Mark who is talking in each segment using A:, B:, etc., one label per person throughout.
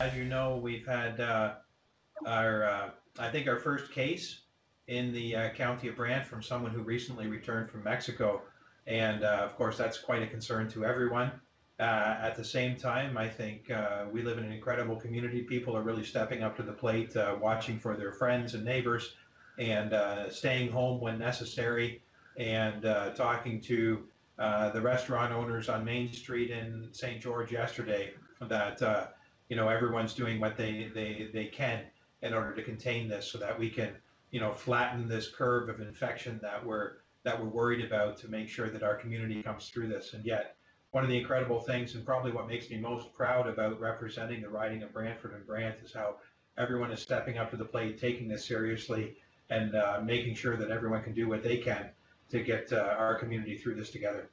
A: As you know, we've had I think our first case in the county of Brant from someone who recently returned from Mexico. And of course, that's quite a concern to everyone. At the same time, I think we live in an incredible community. People are really stepping up to the plate, watching for their friends and neighbors, and staying home when necessary, and talking to the restaurant owners on Main Street in St. George yesterday that everyone's doing what they can in order to contain this, so that we can flatten this curve of infection that we're worried about, to make sure that our community comes through this. And yet, one of the incredible things, and probably what makes me most proud about representing the riding of Brantford and Brant, is how everyone is stepping up to the plate, taking this seriously, and making sure that everyone can do what they can to get our community through this together.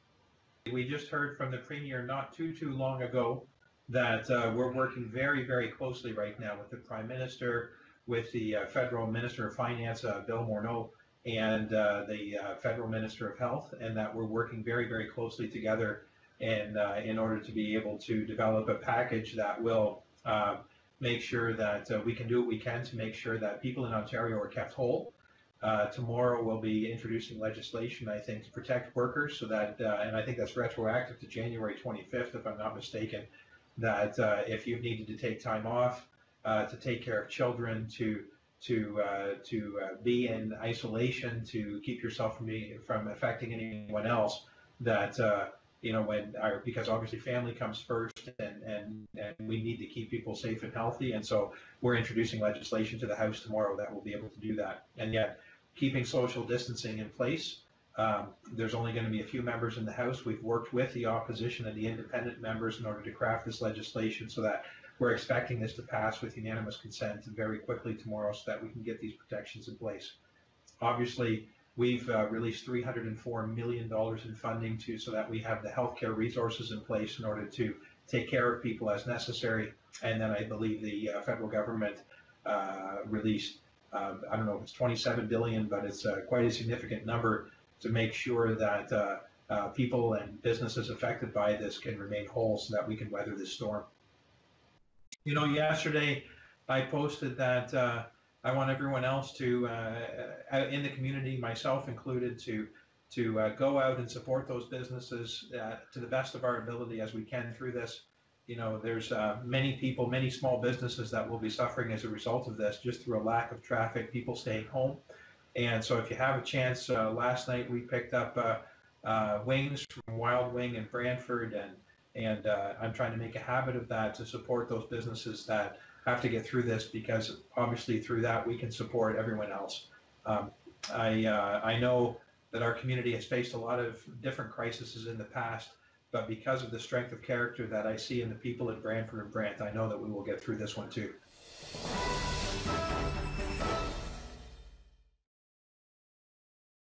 A: We just heard from the Premier not too long ago that we're working very, very closely right now with the Prime Minister, with the Federal Minister of Finance, Bill Morneau, and the Federal Minister of Health, and that we're working very, very closely together in order to be able to develop a package that will make sure that we can do what we can to make sure that people in Ontario are kept whole. Tomorrow we'll be introducing legislation, I think, to protect workers, so that, and I think that's retroactive to January 25th, if I'm not mistaken, that if you've needed to take time off to take care of children, to be in isolation, to keep yourself from affecting anyone else, that because obviously family comes first, and we need to keep people safe and healthy. And so we're introducing legislation to the House tomorrow that will be able to do that. And yet, keeping social distancing in place, there's only going to be a few members in the House. We've worked with the opposition and the independent members in order to craft this legislation, so that we're expecting this to pass with unanimous consent very quickly tomorrow, so that we can get these protections in place. Obviously, we've released $304 million in funding so that we have the healthcare resources in place in order to take care of people as necessary. And then I believe the federal government released, I don't know if it's $27 billion, but it's quite a significant number to make sure that people and businesses affected by this can remain whole, so that we can weather this storm. Yesterday I posted that I want everyone else to, in the community, myself included, to go out and support those businesses to the best of our ability as we can through this. There's many people, many small businesses that will be suffering as a result of this, just through a lack of traffic, people staying home. And so if you have a chance, last night we picked up wings from Wild Wing in Brantford, and I'm trying to make a habit of that, to support those businesses that have to get through this, because obviously through that we can support everyone else. I know that our community has faced a lot of different crises in the past, but because of the strength of character that I see in the people at Brantford and Brant, I know that we will get through this one too.